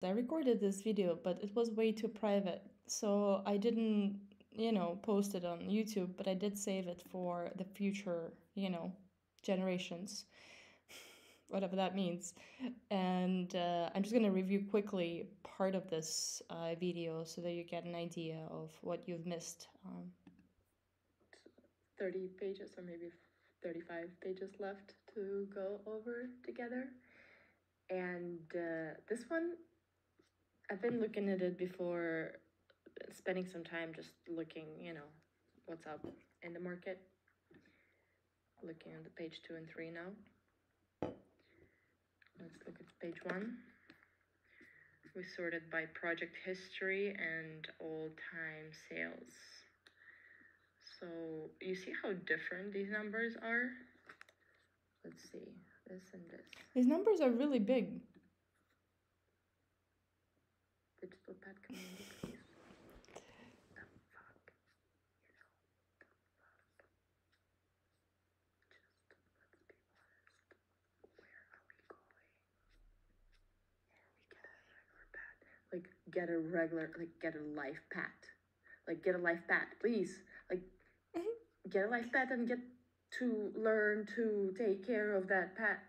I recorded this video, but it was way too private, so I didn't, post it on YouTube, but I did save it for the future, generations, whatever that means. And I'm just gonna review quickly part of this video so that you get an idea of what you've missed. 30 pages or maybe 35 pages left to go over together. And this one, I've been looking at it before, spending some time just looking, what's up in the market. Looking at the page 2 and 3 now. Let's look at page 1. We sorted by project history and all-time sales. So you see how different these numbers are? Let's see, this and this. These numbers are really big. Digital pet community, please. The fuck? Just let's be honest. Where are we going? Get a regular pet. Like, get a life pet. Like, get a life pet, please. Like, get a life pet and get to learn to take care of that pet.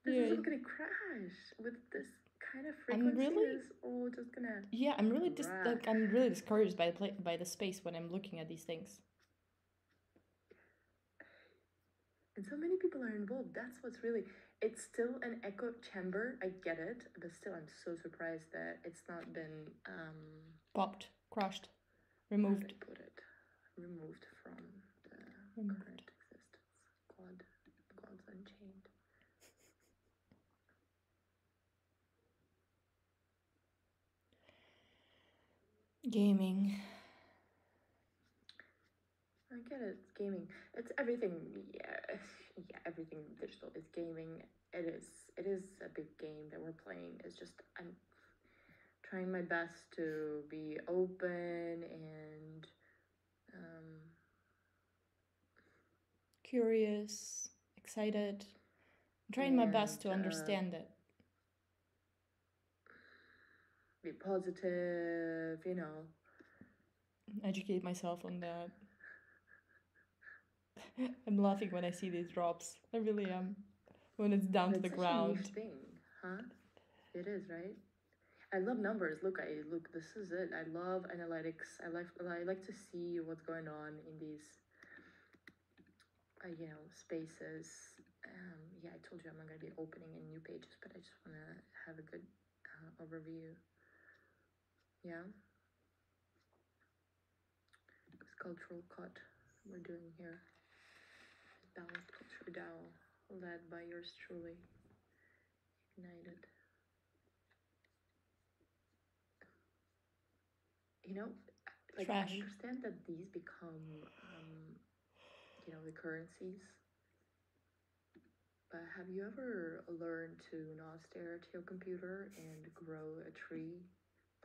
This Yeah. isn't gonna crash with this kind of frequency. It's all just gonna. Yeah, I'm really discouraged by the space when I'm looking at these things. And so many people are involved. That's what's really. It's still an echo chamber. I get it, but still, I'm so surprised that it's not been popped, crushed, removed. How do I put it? Removed from the current existence. God's Unchained. Gaming. I get it. It's gaming. It's everything. Yeah, everything digital is gaming. It is a big game that we're playing. It's just I'm trying my best to be open and curious, excited. I'm trying my best to understand it. Be positive, Educate myself on that. I'm laughing when I see these drops. I really am. When it's down to the ground. It's such a niche thing, huh? It is, right? I love numbers. Look, this is it. I love analytics. I like to see what's going on in these, spaces. Yeah, I told you I'm not going to be opening any new pages, but I just want to have a good overview. Yeah. This cultural cut we're doing here. Balanced Culture DAO, led by yours truly, Ignited. Trash. I understand that these become, the currencies. But have you ever learned to not stare at your computer and grow a tree,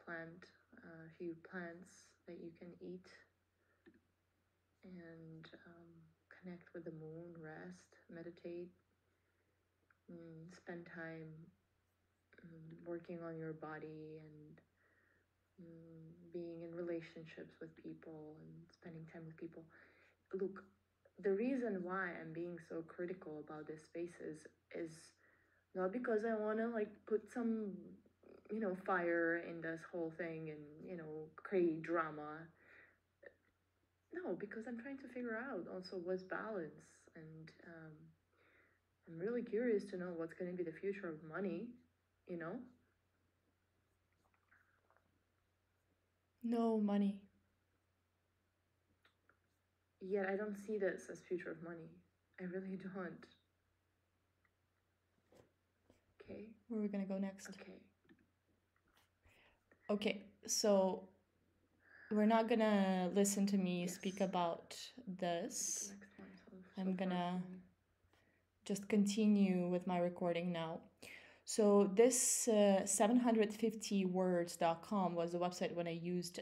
plant a few plants that you can eat, and connect with the moon, rest, meditate, spend time working on your body and being in relationships with people and spending time with people. Look, the reason why I'm being so critical about this spaces is not because I want to put some fire in this whole thing and create drama. No, because I'm trying to figure out also what's balance, and I'm really curious to know what's going to be the future of money. No money. Yet I don't see this as future of money. I really don't. Okay. Where are we gonna go next? Okay. Okay, so we're not gonna listen to me speak about this. I'm gonna just continue with my recording now. So this 750words.com was the website when I used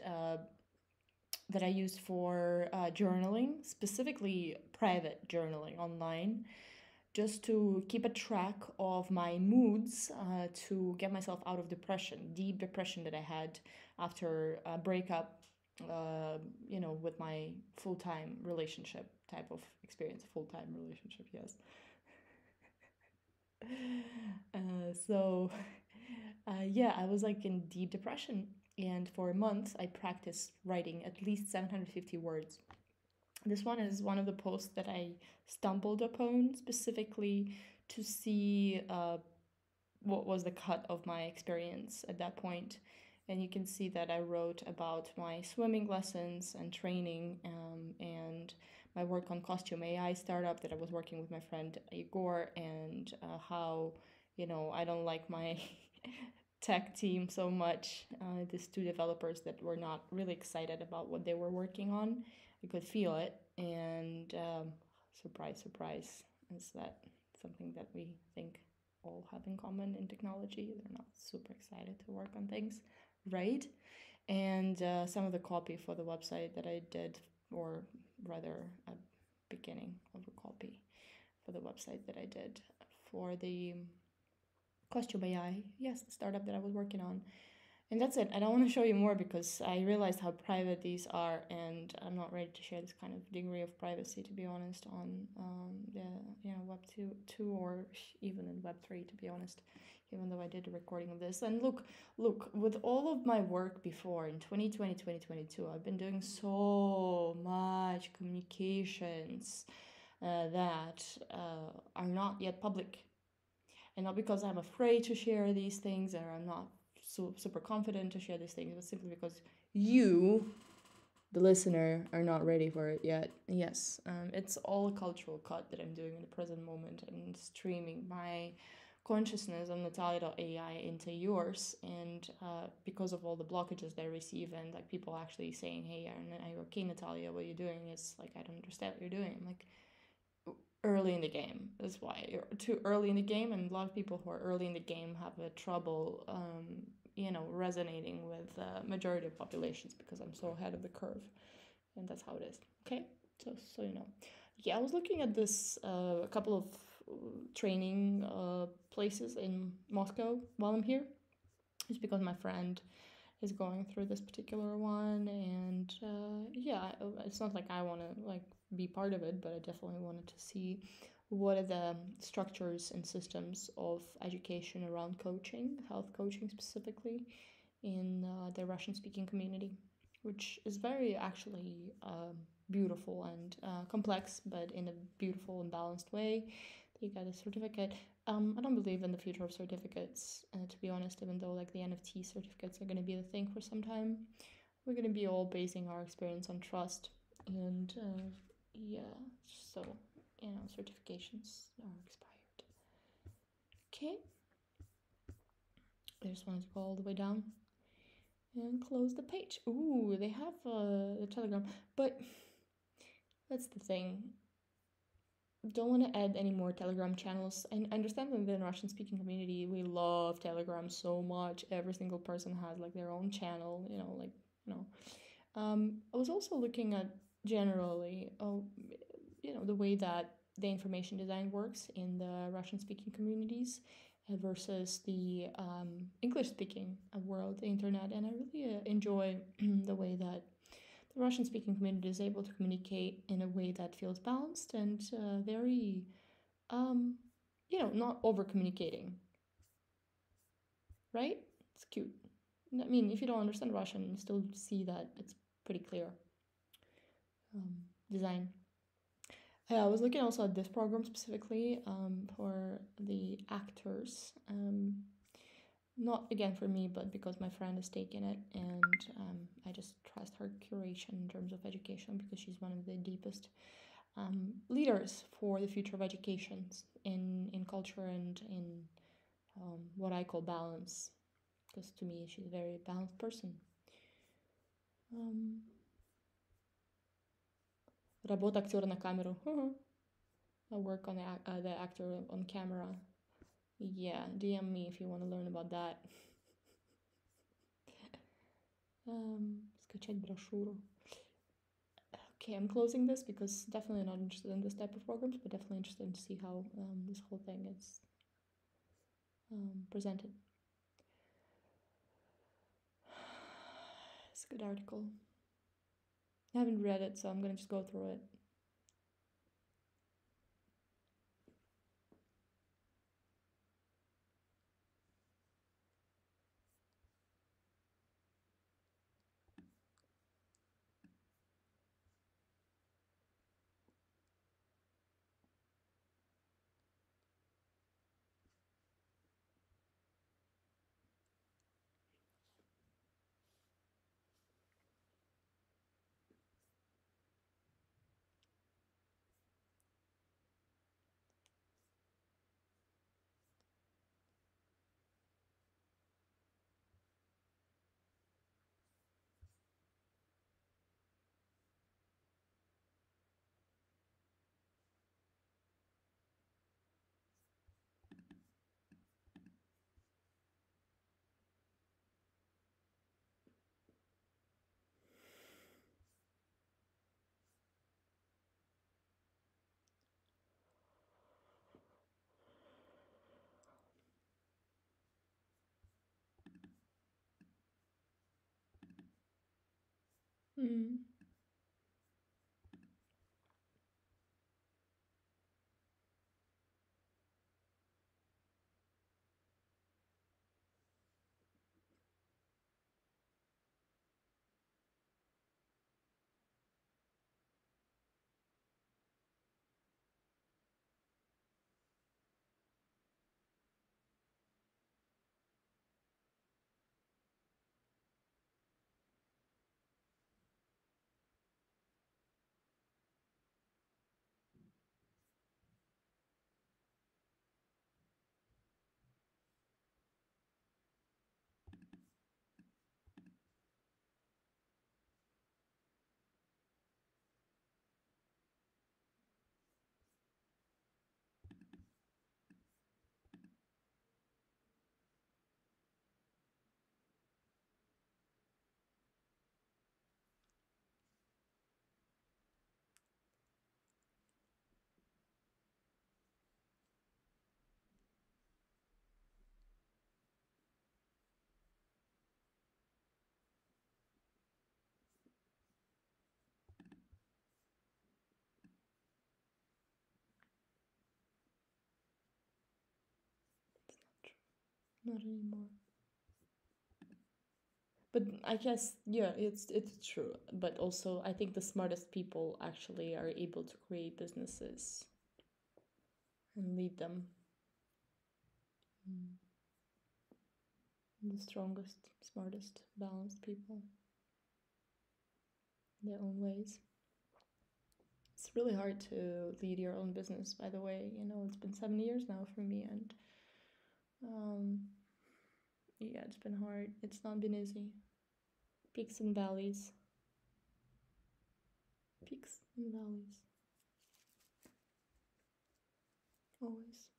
that I used for journaling, specifically private journaling online, just to keep a track of my moods, to get myself out of depression, deep depression that I had after a breakup, with my full time relationship type of experience. Full time relationship, yes. So, yeah, I was like in deep depression. And for a month, I practiced writing at least 750 words. This one is one of the posts that I stumbled upon specifically to see what was the cut of my experience at that point. And you can see that I wrote about my swimming lessons and training, and my work on Costume AI startup that I was working with my friend Igor, and how, I don't like my tech team so much. These two developers that were not really excited about what they were working on. I could feel it. And surprise, surprise, is that something that we think all have in common in technology? They're not super excited to work on things, right? And some of the copy for the website that I did, or rather a beginning of a copy for the website that I did for the Costume AI, yes, the startup that I was working on. And that's it. I don't want to show you more because I realized how private these are, and I'm not ready to share this kind of degree of privacy, to be honest, on the Web two or even in Web 3, to be honest. Even though I did a recording of this, and look, with all of my work before in 2020, 2022, I've been doing so much communications that are not yet public, and not because I'm afraid to share these things or I'm not super confident to share these things, but simply because you, the listener, are not ready for it yet. Yes, it's all a cultural cut that I'm doing in the present moment and streaming my consciousness on Natalia.ai into yours. And because of all the blockages that I receive, and like people actually saying, "Hey, are you okay, Natalia? What are you doing?" It's like, I don't understand what you're doing. I'm like, early in the game. That's why you're too early in the game, and a lot of people who are early in the game have a trouble, resonating with the majority of populations because I'm so ahead of the curve, and that's how it is. Okay, so you know, yeah, I was looking at this a couple of training places in Moscow while I'm here. It's because my friend is going through this particular one, and yeah, it's not like I want to like be part of it, but I definitely wanted to see what are the structures and systems of education around coaching, health coaching specifically, in the Russian speaking community, which is very actually beautiful and complex, but in a beautiful and balanced way. You got a certificate. I don't believe in the future of certificates, to be honest, even though like the NFT certificates are going to be the thing for some time. We're going to be all basing our experience on trust. And yeah, so, certifications are expired. Okay. I just wanted to go all the way down and close the page. Ooh, they have the Telegram, but that's the thing. Don't want to add any more Telegram channels. I understand that in the Russian speaking community, we love Telegram so much. Every single person has like their own channel, I was also looking at generally, the way that the information design works in the Russian speaking communities versus the English speaking world, the internet. And I really enjoy the way that the Russian speaking community is able to communicate in a way that feels balanced and very, not over communicating, right? It's cute. I mean, if you don't understand Russian, you still see that it's pretty clear design. Yeah, I was looking also at this program specifically for the actors. Not again for me, but because my friend is taking it, and I just trust her curation in terms of education because she's one of the deepest leaders for the future of education in culture and in what I call balance, because to me she's a very balanced person. Работа актера на камеру. I work on the actor on camera. Yeah, DM me if you want to learn about that. Скачать брошюру. Okay, I'm closing this because definitely not interested in this type of programs, but definitely interested in to see how this whole thing is presented. It's a good article. I haven't read it, so I'm gonna just go through it. Mm. Not anymore. But I guess yeah, it's true. But also, I think the smartest people actually are able to create businesses and lead them. Mm. The strongest, smartest, balanced people in their own ways. It's really hard to lead your own business, by the way. You know, it's been 7 years now for me, and um, yeah, it's been hard. It's not been easy. Peaks and valleys. Peaks and valleys. Always.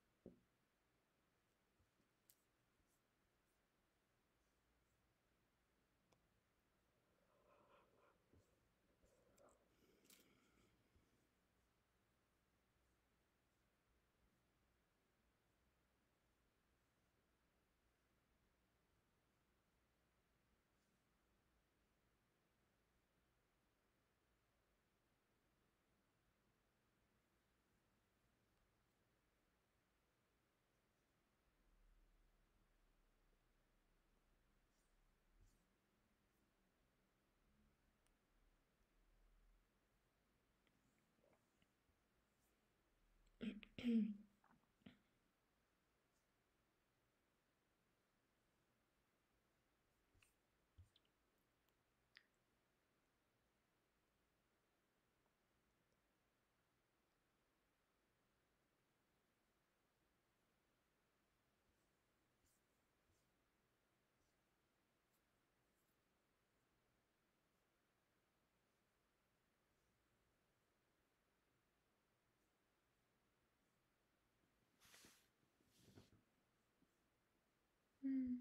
Mm.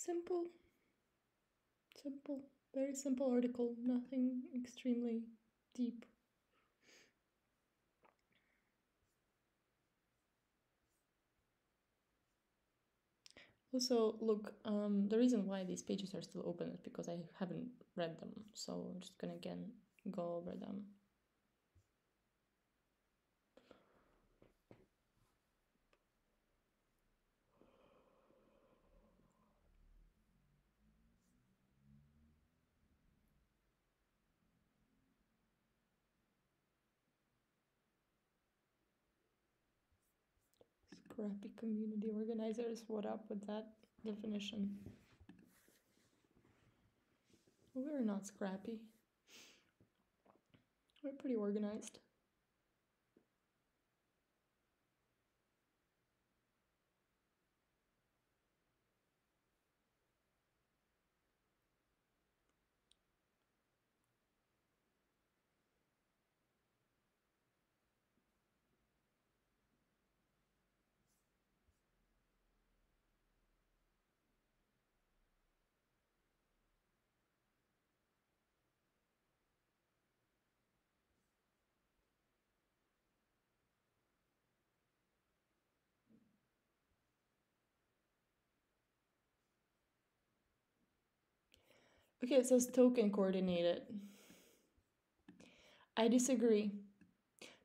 Simple, simple, very simple article, nothing extremely deep. Also, look, the reason why these pages are still open is because I haven't read them, so I'm just gonna again go over them. Scrappy community organizers, what up with that definition? We're not scrappy. We're pretty organized. Okay, it says token coordinated. I disagree.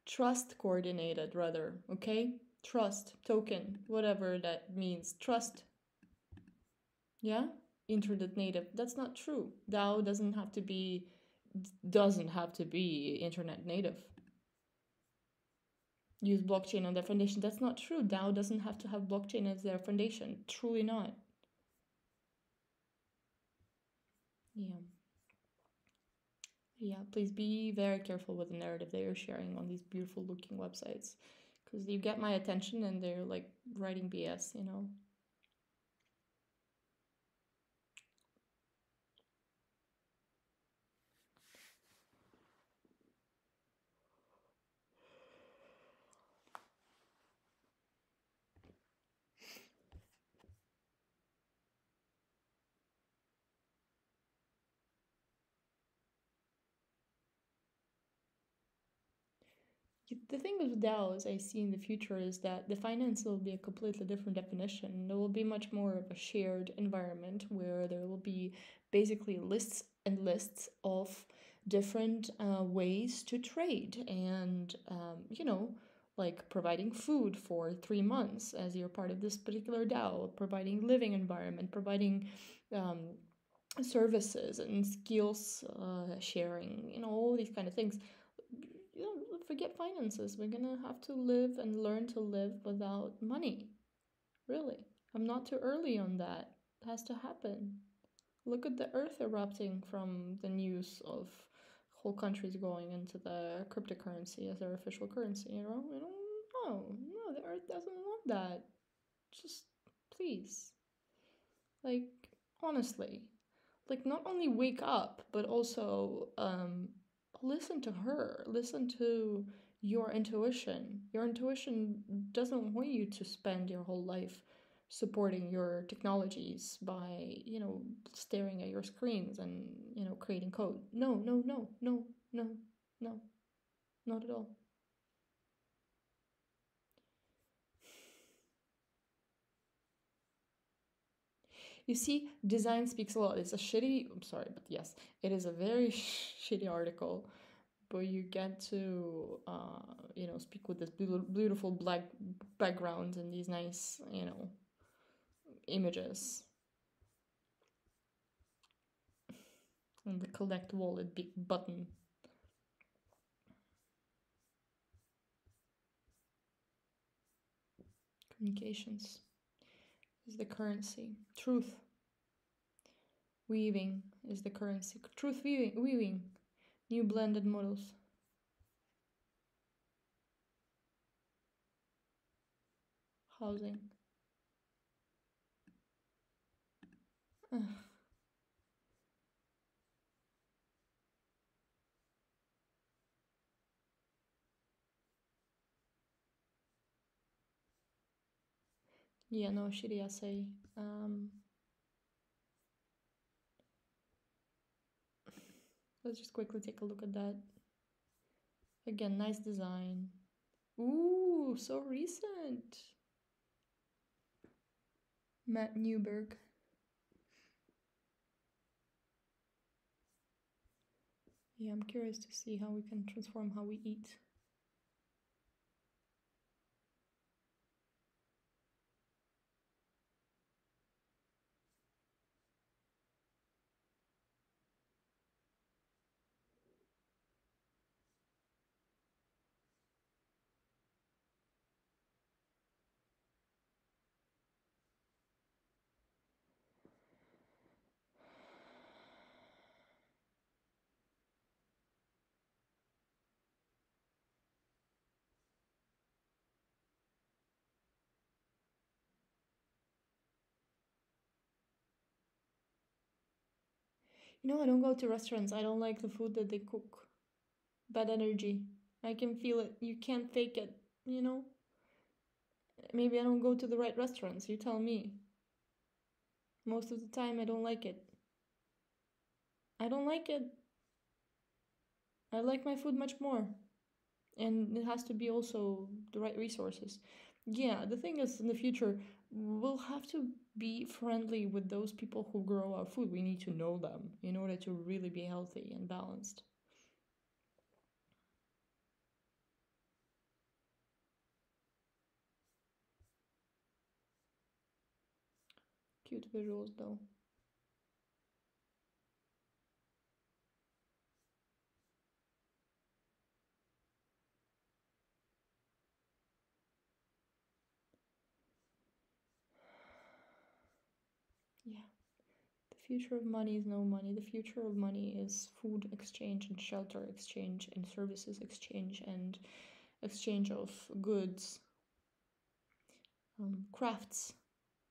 Trust coordinated, rather, okay? Trust, token, whatever that means. Trust. Yeah? Internet native. That's not true. DAO doesn't have to be internet native. Use blockchain on their foundation. That's not true. DAO doesn't have to have blockchain as their foundation. Truly not. Yeah. Yeah, please be very careful with the narrative they are sharing on these beautiful looking websites. Because you get my attention and they're like writing BS, you know? The thing with DAOs I see in the future is that the finance will be a completely different definition. There will be much more of a shared environment where there will be basically lists and lists of different ways to trade and, like providing food for 3 months as you're part of this particular DAO, providing living environment, providing um, services and skills sharing, all these kind of things. Forget finances. We're gonna have to live and learn to live without money. Really. I'm not too early on that. It has to happen. Look at the earth erupting from the news of whole countries going into the cryptocurrency as their official currency, No, the earth doesn't want that. Just please. Like, honestly, like not only wake up but also listen to her, listen to your intuition doesn't want you to spend your whole life supporting your technologies by staring at your screens and creating code. No, no, no, no, no, no, not at all. You see, design speaks a lot. It's a shitty, I'm sorry, but yes, it is a very shitty article, but you get to speak with this beautiful black background and these nice images and the collect wallet big button. Communications is the currency. Truth weaving is the currency. Truth weaving new blended models. Housing. Yeah, no, shitty essay. Let's just quickly take a look at that. Again, nice design. Ooh, so recent. Matt Newberg. Yeah, I'm curious to see how we can transform how we eat. You know, I don't go to restaurants. I don't like the food that they cook. Bad energy. I can feel it. You can't fake it, you know? Maybe I don't go to the right restaurants. You tell me. Most of the time, I don't like it. I don't like it. I like my food much more. And it has to be also the right resources. Yeah, the thing is, in the future, we'll have to be friendly with those people who grow our food. We need to know them in order to really be healthy and balanced. Cute visuals, though. Yeah. The future of money is no money. The future of money is food exchange and shelter exchange and services exchange and exchange of goods,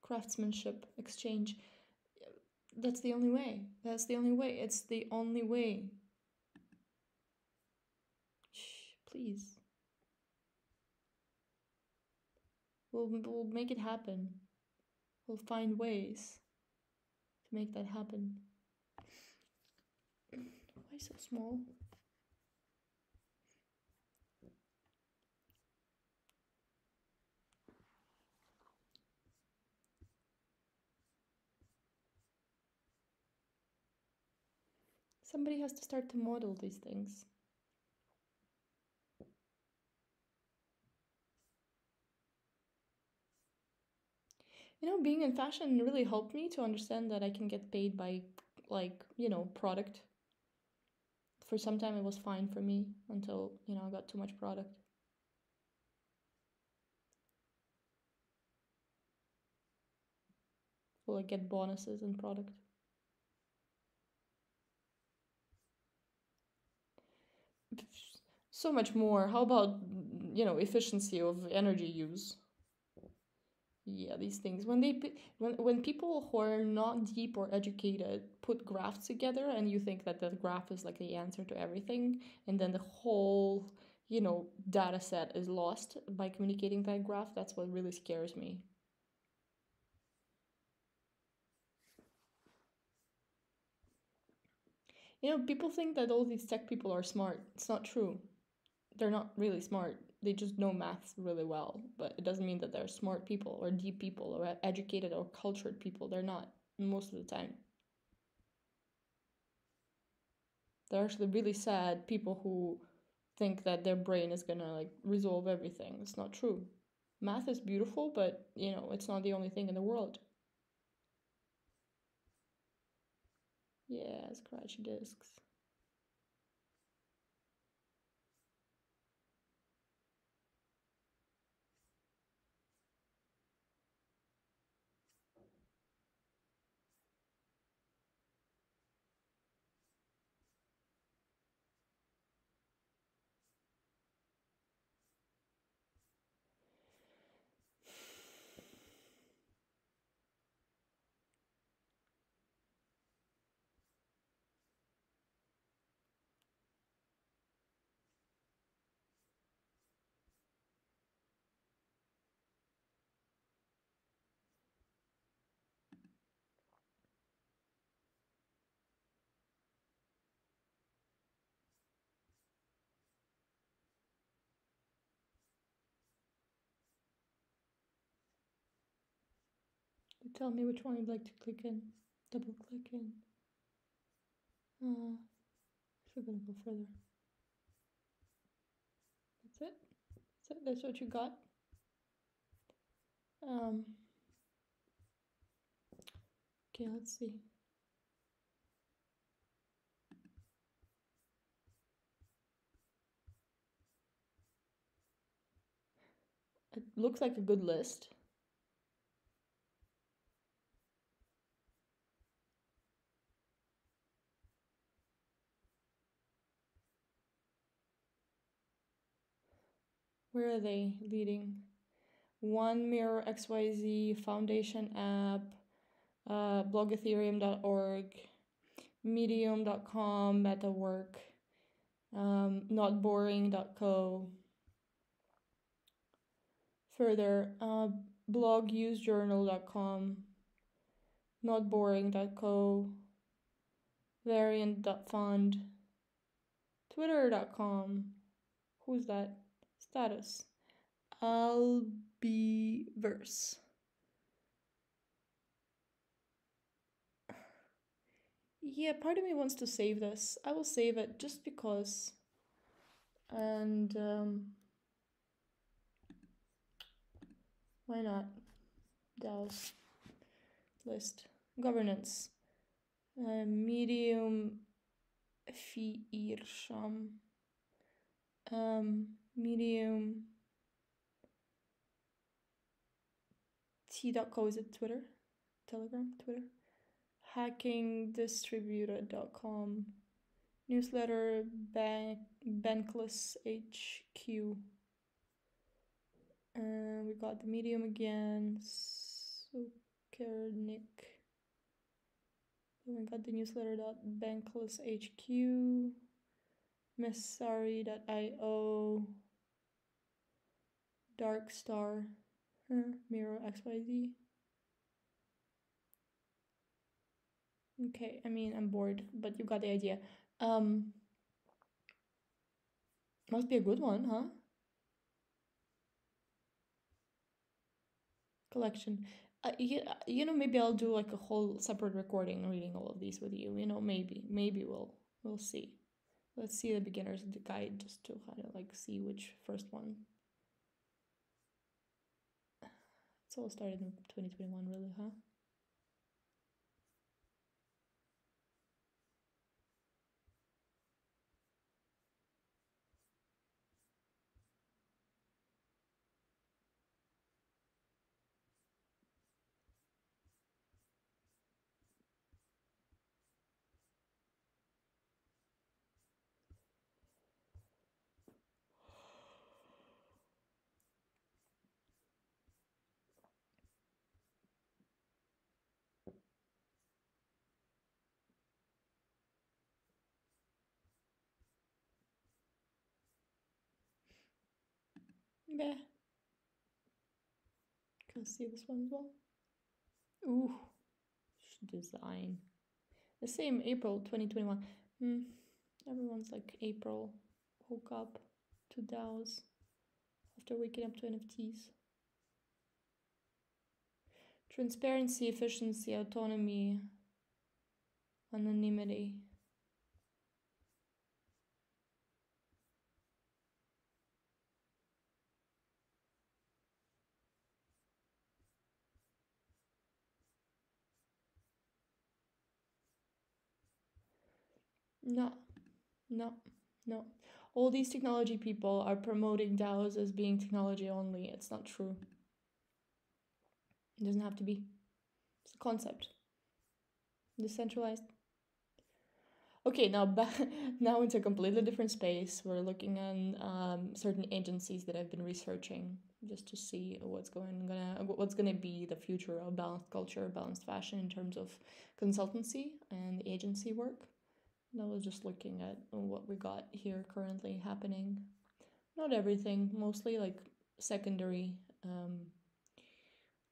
craftsmanship exchange. That's the only way. That's the only way. It's the only way. Shh, please. We'll make it happen. We'll find ways to make that happen. Why so small? Somebody has to start to model these things. You know, being in fashion really helped me to understand that I can get paid by, like, you know, product. For some time, it was fine for me until, you know, I got too much product. Will I get bonuses in product? So much more. How about, you know, efficiency of energy use? Yeah, these things. When people who are not deep or educated put graphs together, and you think that the graph is like the answer to everything, and then the whole, you know, data set is lost by communicating that graph, that's what really scares me. You know, people think that all these tech people are smart. It's not true. They're not really smart. They just know maths really well, but it doesn't mean that they're smart people or deep people or educated or cultured people. They're not most of the time. They're actually really sad people who think that their brain is gonna like resolve everything. It's not true. Math is beautiful, but you know, it's not the only thing in the world. Yeah, scratchy discs. Tell me which one you'd like to click in. Double click in. If we're gonna go further. That's it. That's what you got. Okay, let's see. It looks like a good list. Where are they leading? One Mirror XYZ Foundation app, blogethereum.org, medium.com, metawork, notboring.co. Further, blogusejournal.com, notboring.co, variant.fund, twitter.com. Who's that? Status. Albiverse. Yeah, part of me wants to save this. I will save it just because. And why not? DAOs list. Governance. Medium Fiirsham. Medium T.co, is it Twitter? Telegram? Twitter? Hackingdistributed.com. Newsletter Bankless HQ. We got the Medium again. Sukernik. Then we got the newsletter.bankless HQ. Messari.io. Darkstar. Mirror XYZ. Okay, I mean, I'm bored, but you got the idea. Must be a good one, huh? Collection. You know, maybe I'll do like a whole separate recording reading all of these with you. You know, maybe we'll see. Let's see the beginner's guide just to kind of like see which first one. It's all started in 2021, really, huh? Yeah. Can see this one as well. Ooh, design. The same April 2021. Everyone's like April woke up to DAOs after waking up to NFTs. Transparency, efficiency, autonomy, anonymity. No, no, no. All these technology people are promoting DAOs as being technology only. It's not true. It doesn't have to be. It's a concept. Decentralized. Okay, now now into a completely different space. We're looking at certain agencies that I've been researching just to see what's gonna be the future of balanced culture, balanced fashion in terms of consultancy and agency work. And I was just looking at what we got here currently happening. Not everything, mostly like secondary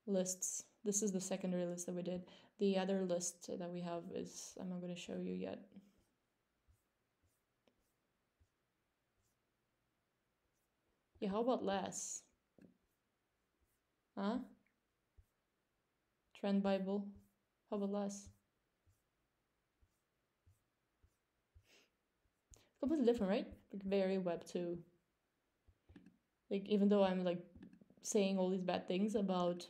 lists. This is the secondary list that we did. The other list that we have is, I'm not going to show you yet. Yeah, how about less? Huh? Trend Bible. How about less? It's completely different, right? Like very Web 2. Like even though I'm like saying all these bad things about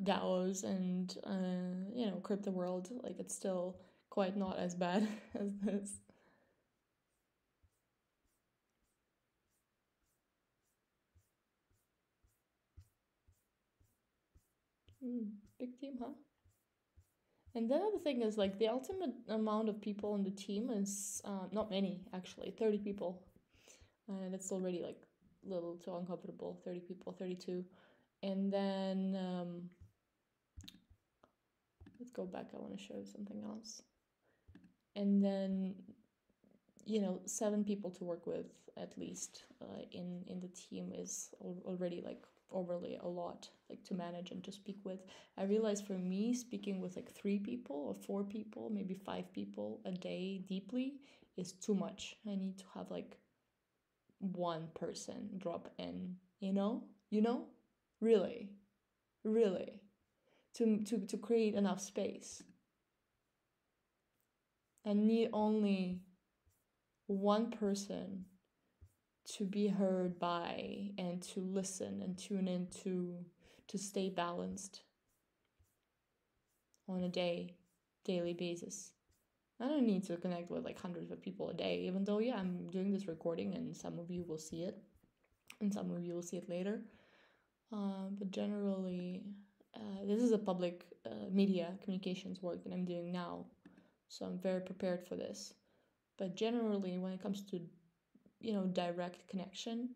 DAOs and crypto world, like it's still quite not as bad as this. Big team, huh? And the other thing is like the ultimate amount of people on the team is not many actually, 30 people, and it's already like a little too uncomfortable. 30 people, 32, and then let's go back. I want to show you something else, and then 7 people to work with at least in the team is already like overly a lot, like to manage and to speak with. I realized for me, speaking with like 3 people or 4 people, maybe 5 people a day deeply is too much. I need to have like one person drop in, really, really, to create enough space. I need only one person to be heard by and to listen and tune in to stay balanced on a daily basis. I don't need to connect with like hundreds of people a day, even though yeah, I'm doing this recording and some of you will see it and some of you will see it later. But generally, this is a public media communications work that I'm doing now, so I'm very prepared for this. But generally, when it comes to direct connection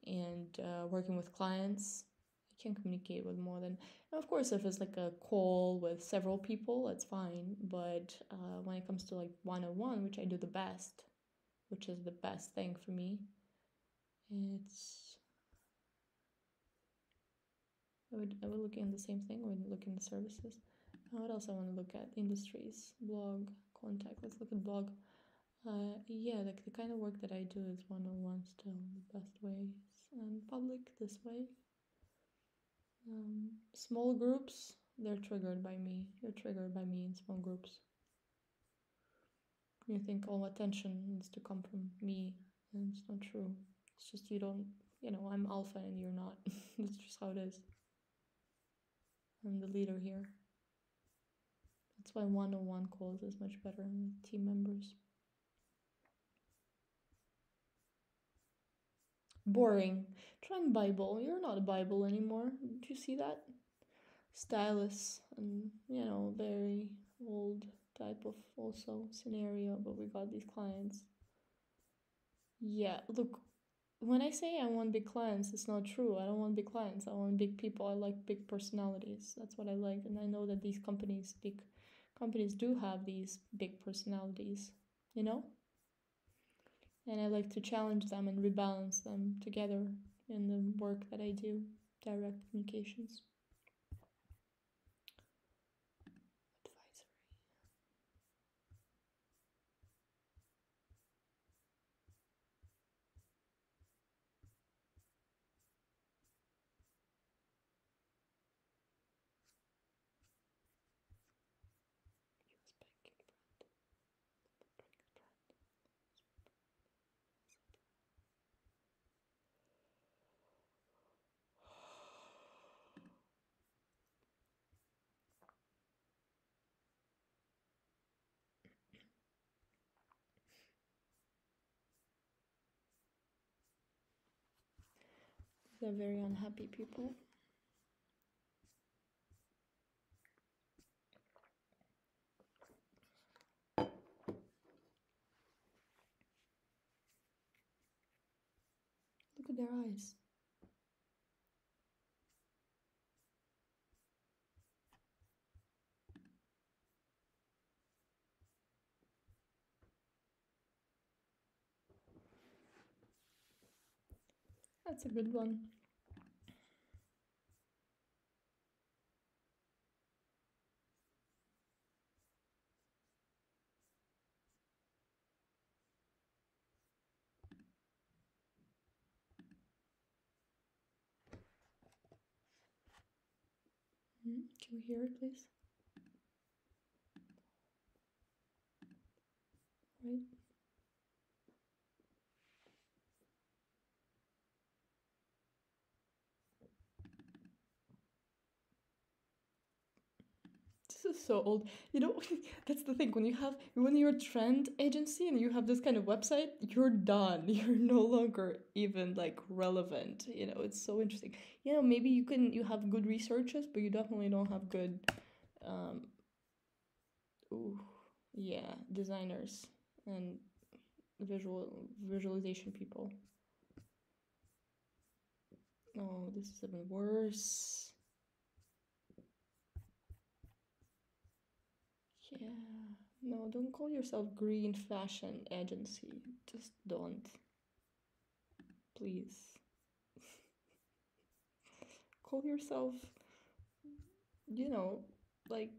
and working with clients, I can communicate with more than. And of course, if it's like a call with several people, that's fine. But when it comes to like one-on-one, which I do the best, which is the best thing for me, it's. I would look in the same thing. I would look in the services. What else I want to look at? Industries, blog, contact. Let's look at blog. Yeah, like the kind of work that I do is one-on-one still the best ways, and public this way. Small groups, they're triggered by me. You're triggered by me in small groups. You think all attention needs to come from me, and it's not true. It's just you don't, I'm alpha and you're not. That's just how it is. I'm the leader here. That's why one-on-one calls is much better with team members. Boring. Trend Bible. You're not a Bible anymore. Did you see that? Stylus and very old type of also scenario, but we got these clients. Yeah, look, when I say I want big clients, it's not true. I don't want big clients. I want big people. I like big personalities. That's what I like, and I know that these big companies do have these big personalities, and I like to challenge them and rebalance them together in the work that I do, direct communications. They're very unhappy people. Look at their eyes. That's a good one. Can we hear it, please? Right. This is so old. You know, that's the thing. When you're a trend agency and you have this kind of website, you're done. You're no longer even like relevant. You know, it's so interesting. You know, maybe you have good researchers, but you definitely don't have good um ooh, yeah, designers and visualization people. Oh, this is even worse. Yeah. No, don't call yourself green fashion agency. Just don't. Please. Call yourself, you know, like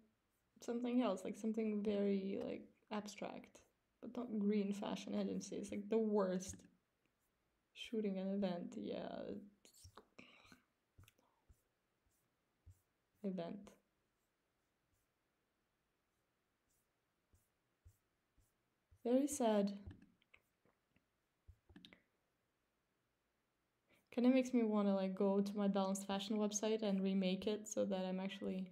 something else, like something very like abstract. But not green fashion agency. It's like the worst. Shooting an event, yeah. Event. Very sad. Kind of makes me want to like go to my balanced fashion website and remake it so that I'm actually